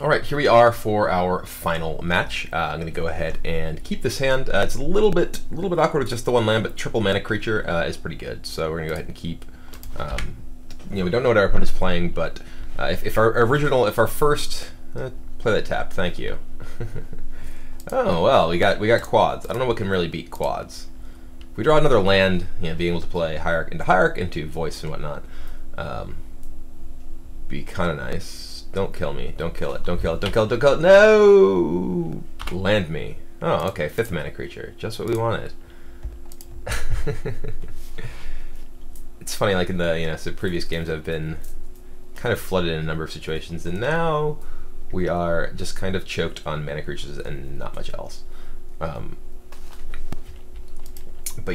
All right, here we are for our final match. I'm going to go ahead and keep this hand. It's a little bit awkward with just the one land, but triple mana creature is pretty good. So we're going to go ahead and keep. We don't know what our opponent's playing, but if our first play that tap, thank you. Oh well, we got quads. I don't know what can really beat quads. If we draw another land, being able to play Hierarch into Voice and whatnot, be kind of nice. Don't kill me. Don't kill it. Don't kill it. Don't kill it. Don't kill it. No! Land me. Oh, okay. 5th mana creature. Just what we wanted. It's funny, like in the so previous games, I've been kind of flooded in a number of situations, and now we are just kind of choked on mana creatures and not much else. But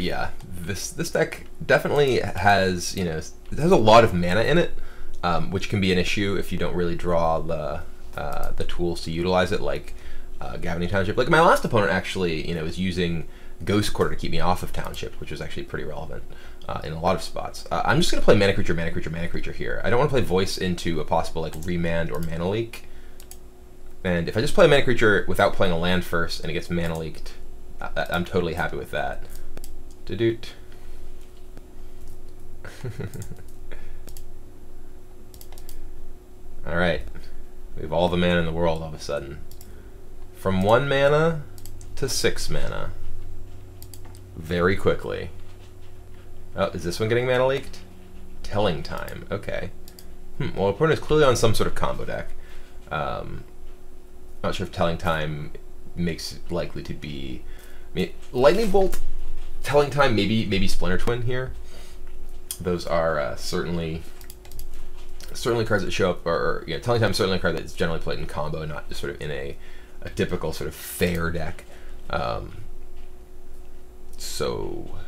yeah, this deck definitely has it has a lot of mana in it. Which can be an issue if you don't really draw the tools to utilize it, like Gavany Township. Like my last opponent actually, was using Ghost Quarter to keep me off of Township, which was actually pretty relevant in a lot of spots. I'm just gonna play mana creature, mana creature, mana creature here. I don't want to play Voice into a possible like Remand or Mana Leak. And if I just play a mana creature without playing a land first and it gets Mana Leaked, I'm totally happy with that. Doot. Alright, we have all the mana in the world all of a sudden. From 1 mana to 6 mana. Very quickly. Oh, is this one getting mana leaked? Telling Time, okay. Well, opponent is clearly on some sort of combo deck. Not sure if Telling Time makes it likely to be... Lightning Bolt, Telling Time, maybe Splinter Twin here. Those are certainly cards that show up, or Telling Time is certainly a card that's generally played in combo, not just sort of in a typical sort of fair deck. So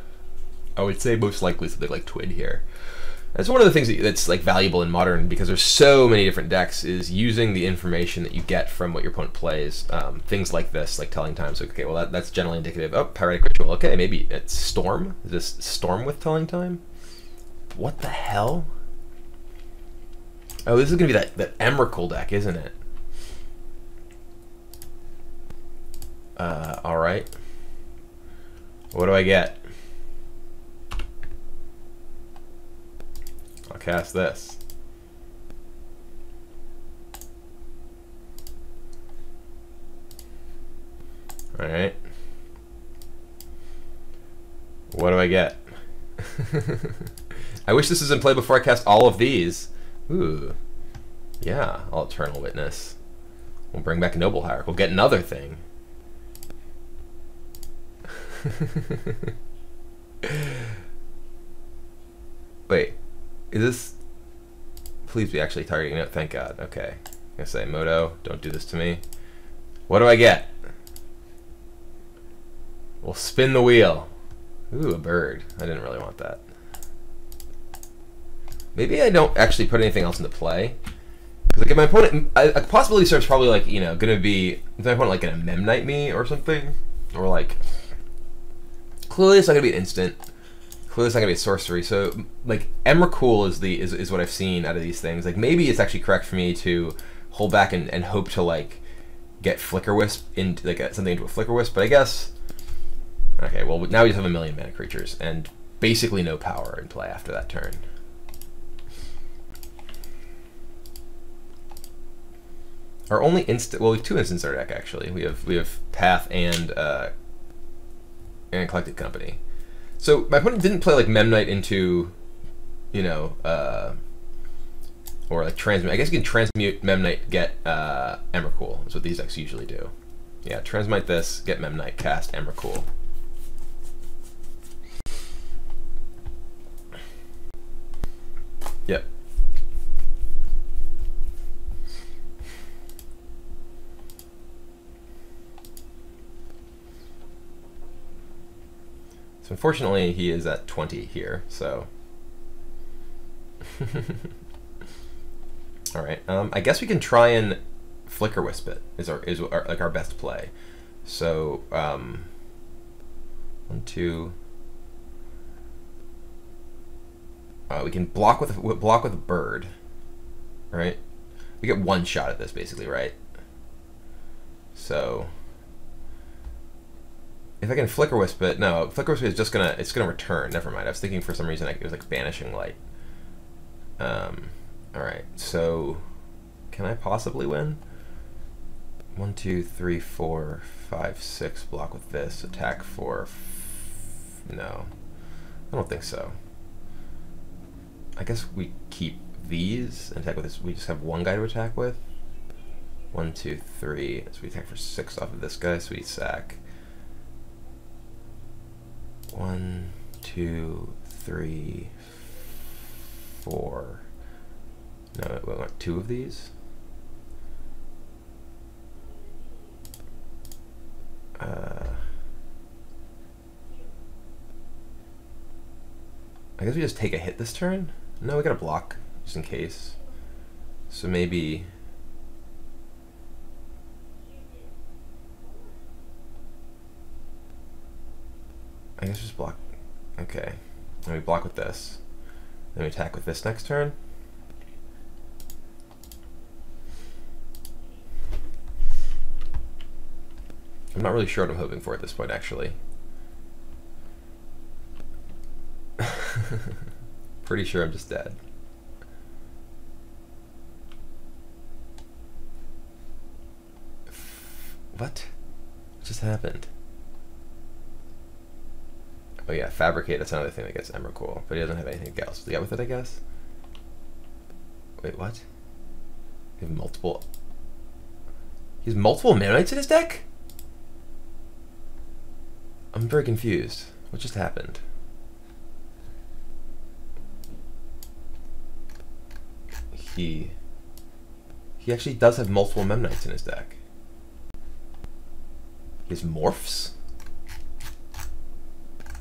I would say most likely something like Twin here. That's one of the things that's like valuable in Modern, because there's so many different decks, is using the information that you get from what your opponent plays. Things like this, like Telling Time. So okay, well that's generally indicative. Oh, Pyretic Ritual. Okay, maybe it's Storm. Is this Storm with Telling Time? What the hell? Oh, this is gonna be that Emrakul deck, isn't it? All right. What do I get? I'll cast this. All right. What do I get? I wish this was in play before I cast all of these. Ooh, yeah, I'll Eternal Witness. We'll bring back a Noble Hierarch. We'll get another thing. Wait, is this... Please be actually targeting it. Thank God. Okay. I'm gonna say, Moto, don't do this to me. What do I get? We'll spin the wheel. Ooh, a bird. I didn't really want that. Maybe I don't actually put anything else into play. Because like if my opponent, a possibility serves probably like, gonna be, is my opponent like gonna Memnite me or something? Or like, clearly it's not gonna be an instant. Clearly it's not gonna be a sorcery. So like Emrakul is what I've seen out of these things. Like maybe it's actually correct for me to hold back and hope to like get Flicker Wisp into like something into a Flicker Wisp, but I guess, okay, well now we just have 1,000,000 mana creatures and basically no power in play after that turn. Our only instant, well, we have 2 instants in our deck actually. We have Path and Collected Company. So my opponent didn't play like Memnite into, or like Transmute. I guess you can Transmute Memnite, get Emrakul. That's what these decks usually do. Yeah, Transmute this, get Memnite, cast Emrakul. Yep. Unfortunately, he is at 20 here, so. All right. I guess we can try and Flicker Wisp it. Is our best play. So 1, 2. We can block with a bird, right? We get 1 shot at this basically, right? So if I can Flicker Wisp it, no, Flicker Wisp is just gonna, it's gonna return. Never mind. I was thinking for some reason it was like Banishing Light. All right. So can I possibly win? 1, 2, 3, 4, 5, 6. Block with this. Attack for. No, I don't think so. I guess we keep these and attack with this. We just have one guy to attack with. 1, 2, 3. So we attack for 6 off of this guy. So we sack. 1, 2, 3, 4. No, we want 2 of these. I guess we just take a hit this turn. No, we gotta block just in case. So maybe. I guess just block. Okay. And we block with this. Then we attack with this next turn. I'm not really sure what I'm hoping for at this point, actually. Pretty sure I'm just dead. What just happened? Oh yeah, Fabricate, that's another thing that gets Emrakul, but he doesn't have anything else to get with it, I guess? Wait, what? He has multiple... He has multiple Mana Knights in his deck? I'm very confused. What just happened? He actually does have multiple Mem Knights in his deck. He has Morphs?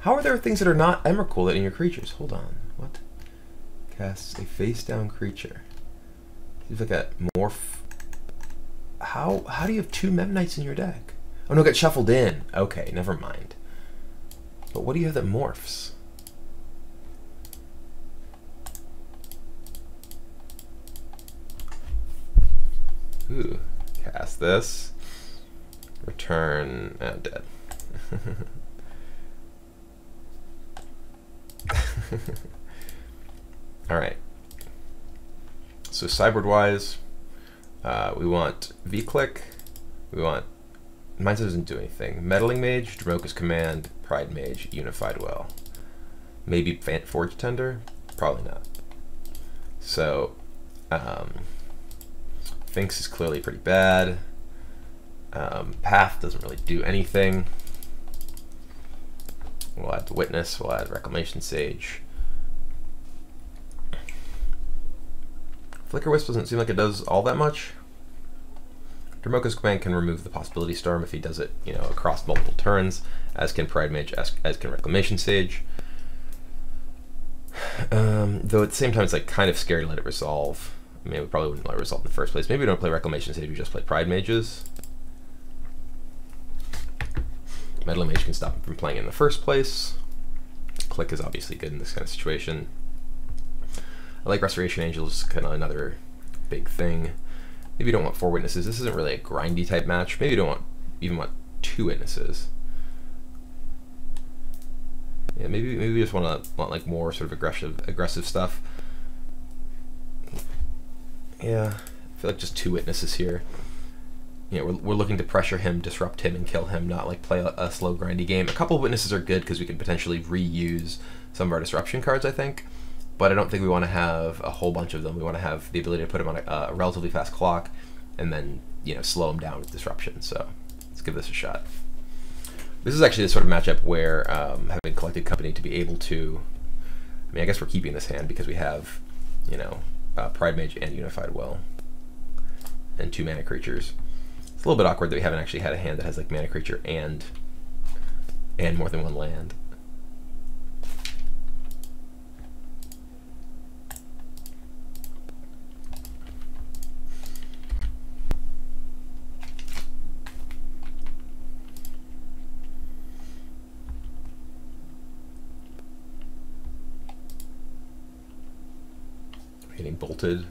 How are there things that are not Emrakul in your creatures? Hold on. What? Casts a face-down creature. He's like a Morph. How do you have 2 Mem Knights in your deck? Oh no, it got shuffled in. Okay, never mind. But what do you have that morphs? Ooh, cast this. Return. Oh, dead. Alright. So sideboard-wise, we want V-Click. We want... Mine doesn't do anything. Meddling Mage, Dromoka's Command, Pride Mage, Unified Will. Maybe Forge Tender? Probably not. So, Finks is clearly pretty bad. Path doesn't really do anything. We'll add the Witness, we'll add Reclamation Sage. Flicker Wisp doesn't seem like it does all that much. Dromoka's Command can remove the Possibility Storm if he does it, you know, across multiple turns, as can Pride Mage, as can Reclamation Sage. Though at the same time, it's like kind of scary to let it resolve. I mean, we probably wouldn't let it resolve in the first place. Maybe we don't play Reclamation Sage, we just play Pride Mages. Meddling Mage can stop him from playing in the first place. Click is obviously good in this kind of situation. I like Restoration Angels, kind of another big thing. Maybe you don't want 4 Witnesses. This isn't really a grindy type match. Maybe you don't even want 2 Witnesses. Yeah, maybe we just want like more sort of aggressive stuff. Yeah, I feel like just 2 Witnesses here. You know, we're looking to pressure him, disrupt him, and kill him, not like play a slow grindy game. A couple of Witnesses are good because we can potentially reuse some of our disruption cards, I think. But I don't think we want to have a whole bunch of them. We want to have the ability to put him on a relatively fast clock and then, you know, slow him down with disruption. So let's give this a shot. This is actually the sort of matchup where having Collected Company to be able to, I mean, I guess we're keeping this hand because we have, you know, Pride Mage and Unified Will and 2 mana creatures. It's a little bit awkward that we haven't actually had a hand that has like mana creature and more than 1 land. Getting bolted.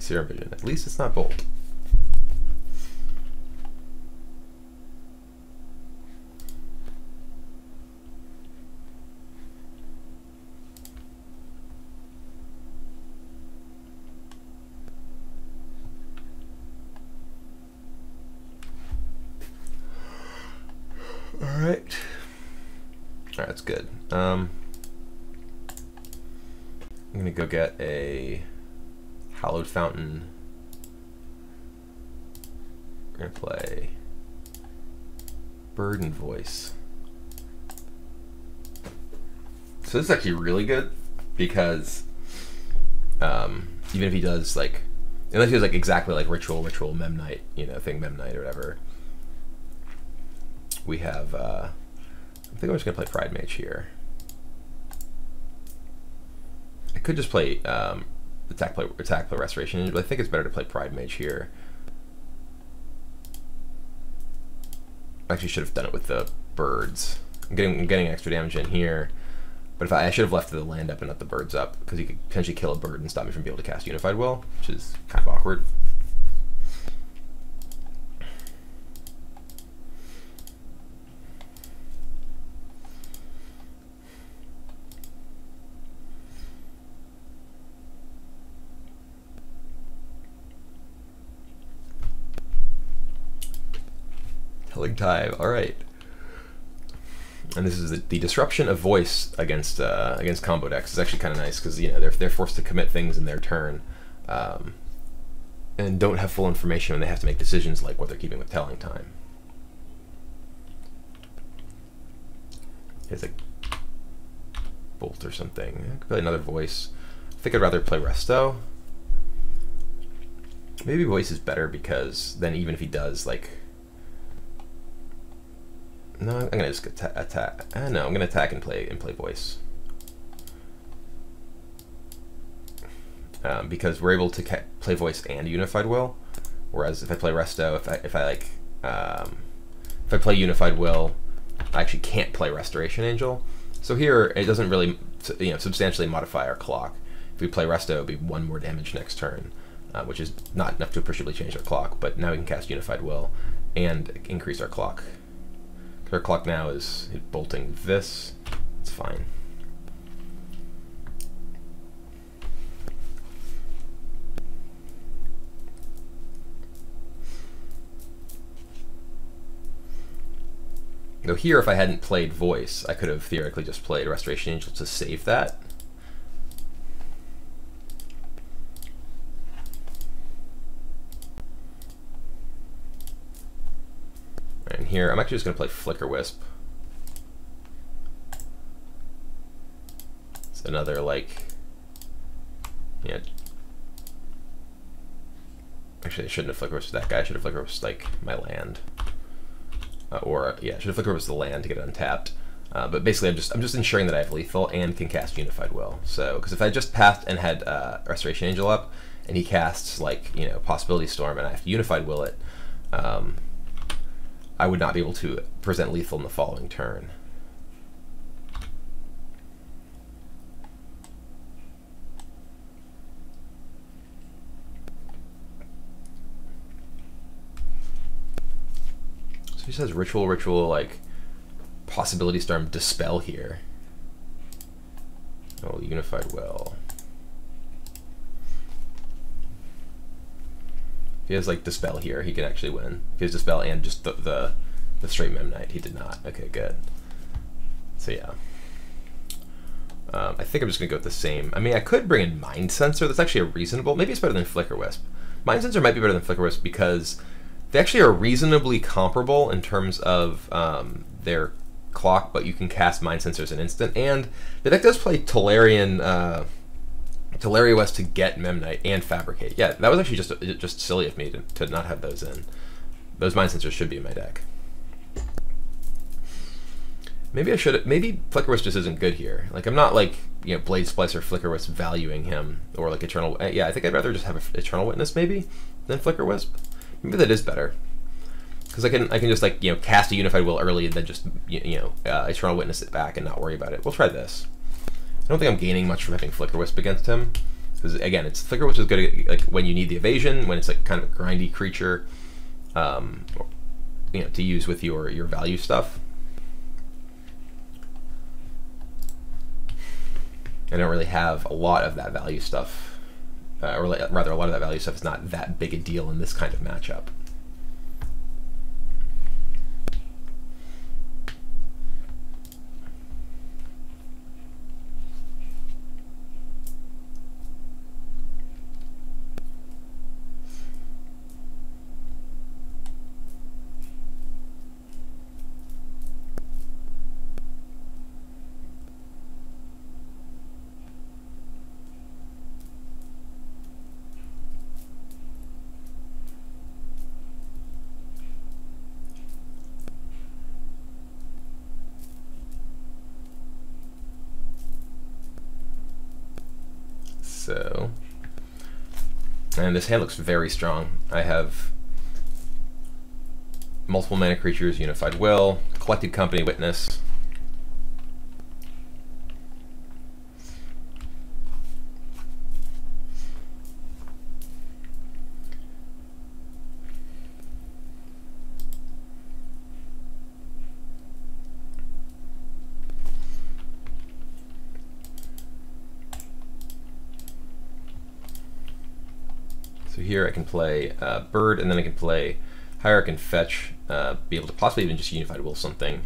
Serum Vision. At least it's not Bolt. Alright, that's good. I'm gonna go get a Hallowed Fountain. We're gonna play Burden Voice. So this is actually really good because even if he does like, unless he does like exactly like Ritual, Memnite, you know, thing Memnite or whatever, we have, I think I'm just gonna play Pride Mage here. I could just play attack, play Restoration, but I think it's better to play Pride Mage here. I actually should have done it with the birds. I'm getting extra damage in here, but if I should have left the land up and not the birds up, because he could potentially kill a bird and stop me from being able to cast Unified Will, which is kind of awkward. Telling Time, all right. And this is the disruption of voice against combo decks is actually kind of nice because, you know, they're forced to commit things in their turn, and don't have full information when they have to make decisions like what they're keeping with Telling Time. Here's a Bolt or something. I could play another voice. I think I'd rather play Resto. Maybe voice is better because then even if he does like. No, I'm gonna just attack. No, I'm gonna attack and play voice, because we're able to play voice and Unified Will. Whereas if I play Resto, if I play Unified Will, I actually can't play Restoration Angel. So here it doesn't really, you know, substantially modify our clock. If we play Resto, it'll be 1 more damage next turn, which is not enough to appreciably change our clock. But now we can cast Unified Will and increase our clock. Our clock now is bolting this. It's fine. Though here, if I hadn't played voice, I could have theoretically just played Restoration Angel to save that. And here, I'm actually just going to play Flicker Wisp. It's another, like, yeah. Actually, I shouldn't have Flicker Wisp that guy. I should have Flicker Wisp, like, my land. Yeah, I should have Flicker Wisp the land to get it untapped. But basically, I'm just ensuring that I have lethal and can cast Unified Will. So, because if I just passed and had Restoration Angel up, and he casts, like, you know, Possibility Storm, and I have to Unified Will it, I would not be able to present lethal in the following turn. So he says Ritual, like Possibility Storm, Dispel here. Oh, Unified Will. If he has like Dispel here, he can actually win. If he has Dispel and just the straight Memnite, he did not. Okay, good. So yeah. I think I'm just gonna go with the same. I mean, I could bring in Mind Sensor. That's actually a reasonable. Maybe it's better than Flicker Wisp. Mind Sensor might be better than Flicker Wisp because they actually are reasonably comparable in terms of their clock, but you can cast Mind Sensor as an instant. And the deck does play Tolarian West to get Memnite and Fabricate. Yeah, that was actually just silly of me to not have those in. Those Mind Sensors should be in my deck. Maybe I should. Maybe Flicker Wisp just isn't good here. Like, I'm not like, you know, Blade Splicer, Flicker Wisp valuing him, or like Eternal. Yeah, I think I'd rather just have Eternal Witness maybe than Flicker Wisp. Maybe that is better because I can just, like, you know, cast a Unified Will early and then just Eternal Witness it back and not worry about it. We'll try this. I don't think I'm gaining much from having Flicker Wisp against him. Because again, it's Flicker, which is good at, like when you need the evasion, when it's like kind of a grindy creature, you know, to use with your value stuff. I don't really have a lot of that value stuff, or rather, a lot of that value stuff is not that big a deal in this kind of matchup. So, and this hand looks very strong. I have multiple mana creatures, Unified Will, Collected Company, Witness. So here I can play Bird, and then I can play Hierarch and Fetch, be able to possibly even just Unified Will something.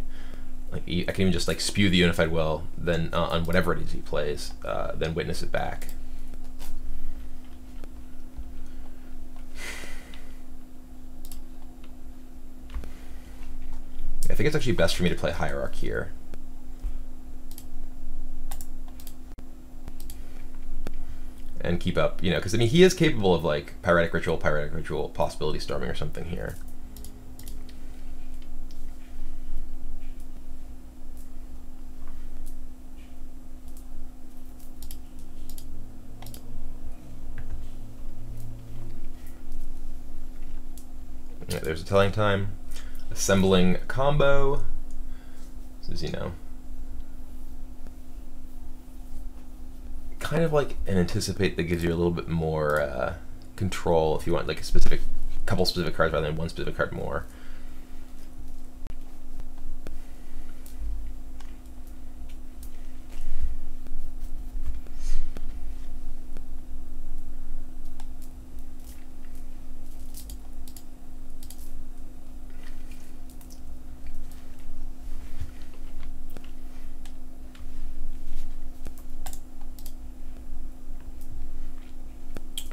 Like I can even just like spew the Unified Will, then on whatever it is he plays, then Witness it back. I think it's actually best for me to play Hierarch here. And keep up, you know, because I mean, he is capable of like Pyretic Ritual, Possibility Storming or something here. Yeah, there's a Telling Time, Assembling Combo. This is, you know, kind of like an Anticipate that gives you a little bit more control if you want like a couple specific cards rather than one specific card more.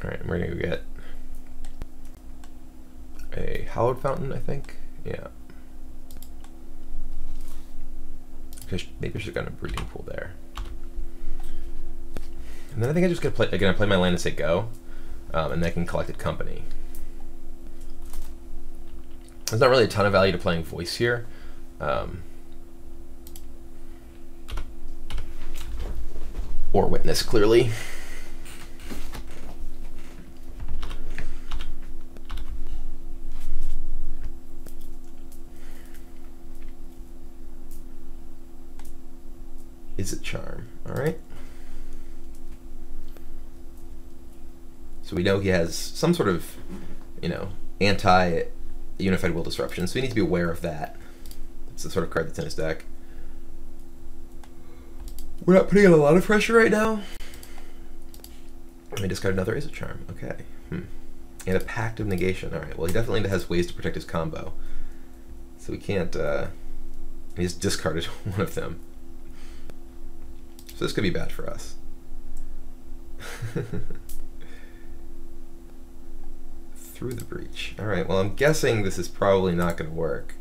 Alright, we're gonna go get a Hallowed Fountain, I think. Yeah. Maybe I should have gotten a Breeding Pool there. And then I think I just gonna play my land and say go, and then I can Collected Company. There's not really a ton of value to playing Voice here. Or Witness, clearly. Izzet Charm, all right. So we know he has some sort of, you know, anti-Unified Will Disruption, so we need to be aware of that. It's the sort of card that's in his deck. We're not putting in a lot of pressure right now. I discard another Izzet Charm, okay. And a Pact of Negation, all right. Well, he definitely has ways to protect his combo. So we can't, he just discarded one of them. So this could be bad for us. Through the Breach. All right, well, I'm guessing this is probably not going to work.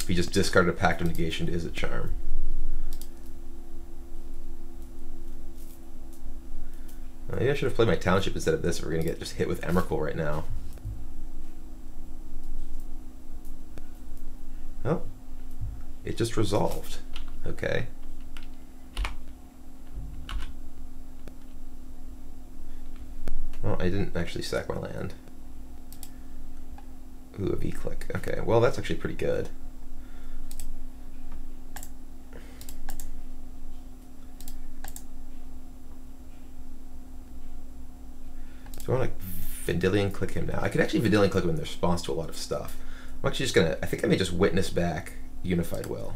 If he just discarded a Pact of Negation to Izzet Charm. Maybe I should have played my Township instead of this. We're going to get just hit with Emrakul right now. Oh. It just resolved. Okay. Well, I didn't actually sack my land. Ooh, a V-click. Okay, well, that's actually pretty good. Vendilion click him now. I could actually Vendilion click him in response to a lot of stuff. I'm actually just gonna, I think I may just witness back Unified Will.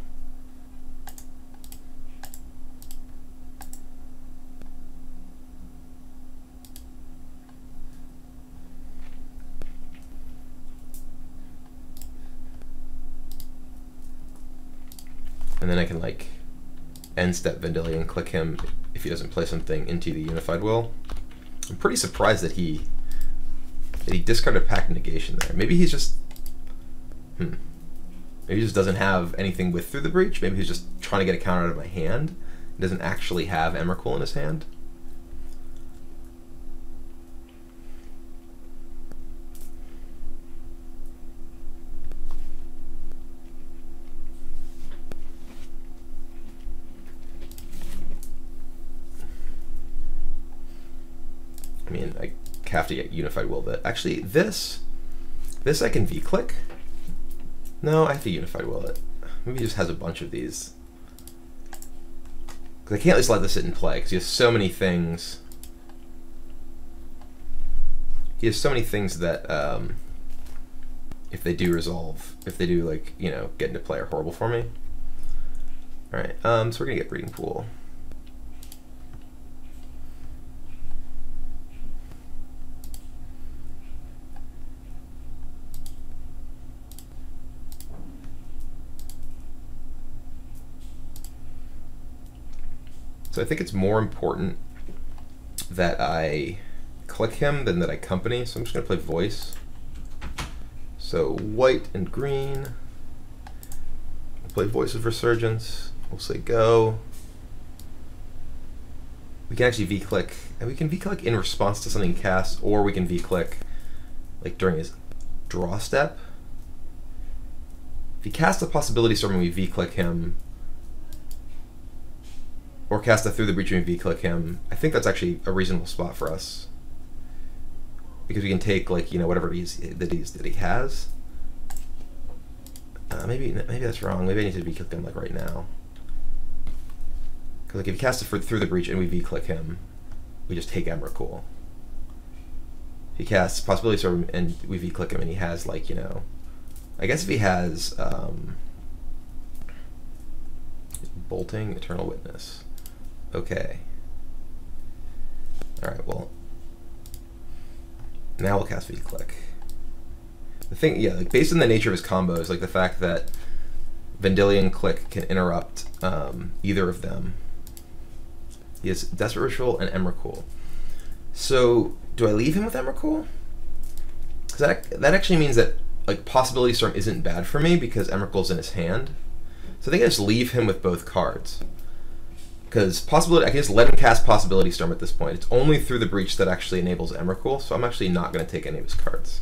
And then I can like end step Vendilion click him if he doesn't play something into the Unified Will. I'm pretty surprised that he discarded Pact of Negation there. Maybe he's just maybe he just doesn't have anything with Through the Breach. Maybe he's just trying to get a counter out of my hand. He doesn't actually have Emrakul in his hand. I mean, I have to get Unified Will that. Actually, this I can V-click. No, I have to Unified Will it. Maybe he just has a bunch of these. Because I can't just let this sit and play, because he has so many things. He has so many things that, if they do resolve, if they do, like, you know, get into play are horrible for me. Alright, so we're going to get Breeding Pool. So I think it's more important that I click him than that I company. So I'm just going to play Voice. So white and green. We'll play Voice of Resurgence. We'll say go. We can actually V-click, and we can V-click in response to something cast, or we can V-click like during his draw step. If he casts a Possibility Storm and we V-click him, or cast a Through the Breach and V-click him, I think that's actually a reasonable spot for us. Because we can take, like, you know, whatever it is that he has. Maybe that's wrong. Maybe I need to V-click him, like, right now. Because, like, if he casts it Through the Breach and we V-click him, we just take Emrakul. If he casts Possibility Storm and we V-click him and he has, like, you know, I guess if he has Bolting, Eternal Witness. Okay. Alright, well, now we'll cast V-click. The thing, yeah, like based on the nature of his combos, like the fact that Vendilion click can interrupt either of them. He has Desperate Ritual and Emrakul. So, do I leave him with Emrakul? Because that actually means that like Possibility Storm isn't bad for me because Emrakul's in his hand. So I think I just leave him with both cards. Because I can just let him cast Possibility Storm at this point. It's only Through the Breach that actually enables Emrakul, so I'm actually not going to take any of his cards.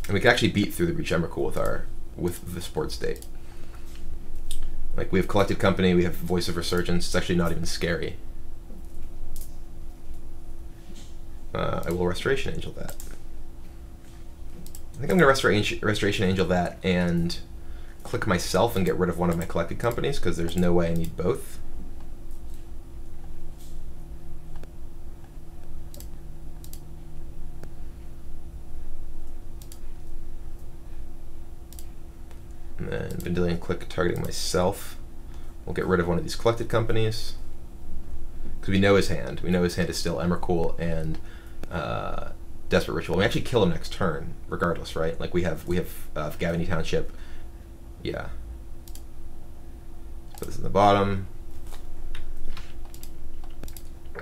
And we can actually beat Through the Breach Emrakul with the Sport State. Like, we have Collected Company, we have Voice of Resurgence. It's actually not even scary. I will Restoration Angel that. I think I'm going to Restoration Angel that and click myself and get rid of one of my Collected Companies, because there's no way I need both. And then Vendilion click targeting myself. We'll get rid of one of these Collected Companies. Because we know his hand. We know his hand is still Emrakul and Desperate Ritual. We actually kill him next turn, regardless, right? Like we have Gavany Township. Yeah. Let's put this in the bottom.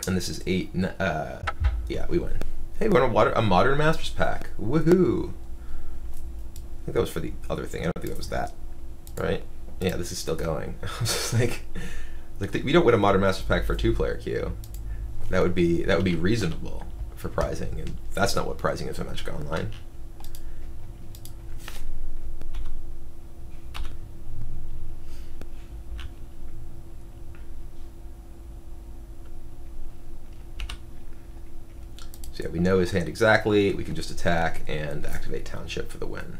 And this is 8. Yeah, we win. Hey, we won a Modern Masters pack. Woohoo! I think that was for the other thing. I don't think that was that, right? Yeah, this is still going. I was just like we don't win a Modern Masters pack for a 2-player queue. That would be reasonable for prizing, and that's not what prizing is in Magic Online. So yeah, we know his hand exactly. We can just attack and activate Township for the win.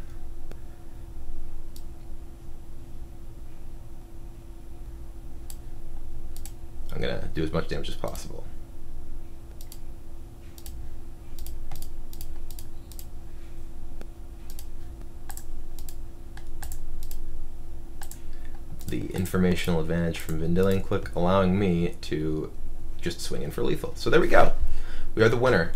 I'm going to do as much damage as possible. The informational advantage from Vendilion Clique allowing me to just swing in for lethal. So there we go. We are the winner.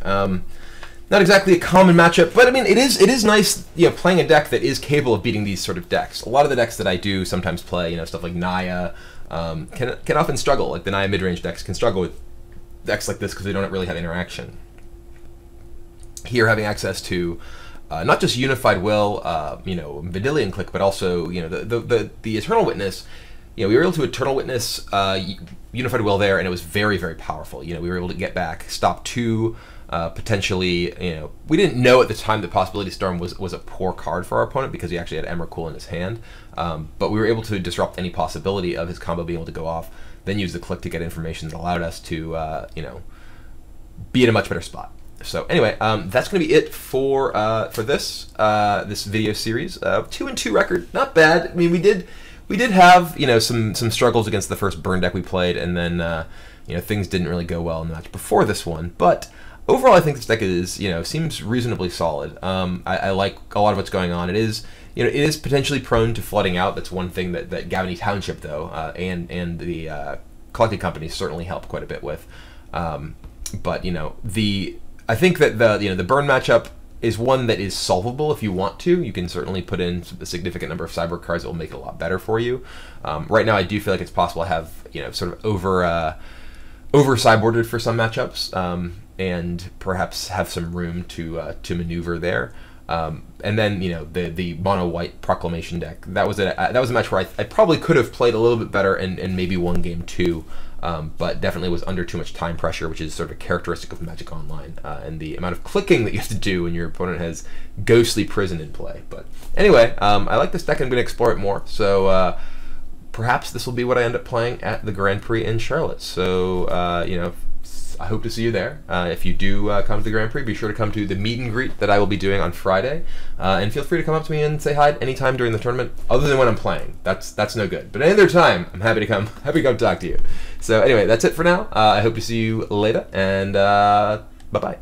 Not exactly a common matchup, but I mean, it is nice, playing a deck that is capable of beating these sort of decks. A lot of the decks that I do sometimes play, stuff like Naya, can often struggle. Like the Naya mid-range decks can struggle with decks like this because they don't really have interaction. Here, having access to not just Unified Will, Vendilion Clique, but also the Eternal Witness. We were able to Eternal Witness Unified Will there, and it was very, very powerful. We were able to get back, stop 2. Potentially, we didn't know at the time that Possibility Storm was a poor card for our opponent because he actually had Emrakul in his hand, but we were able to disrupt any possibility of his combo being able to go off, then use the Clique to get information that allowed us to, be in a much better spot. So anyway, that's going to be it for this this video series. 2-2 record, not bad. I mean, we did have some struggles against the first burn deck we played, and then things didn't really go well in the match before this one, but. Overall, I think this deck is, seems reasonably solid. I like a lot of what's going on. It is potentially prone to flooding out. That's one thing that Gavany Township, though, and the collected companies certainly help quite a bit with. But I think that the burn matchup is one that is solvable if you want to. You can certainly put in a significant number of cyborg cards that will make it a lot better for you. Right now, I do feel like it's possible to have sort of over sideboarded for some matchups. And perhaps have some room to maneuver there, and then the mono white Proclamation deck. That was a match where I probably could have played a little bit better and maybe won game 2, but definitely was under too much time pressure, which is sort of a characteristic of Magic Online, and the amount of clicking that you have to do when your opponent has Ghostly Prison in play. But anyway, I like this deck. I'm going to explore it more. So perhaps this will be what I end up playing at the Grand Prix in Charlotte. So I hope to see you there. If you do come to the Grand Prix, be sure to come to the meet and greet that I will be doing on Friday. And feel free to come up to me and say hi anytime during the tournament, other than when I'm playing. That's no good. But any other time, I'm happy to come talk to you. So anyway, that's it for now. I hope to see you later, and bye-bye.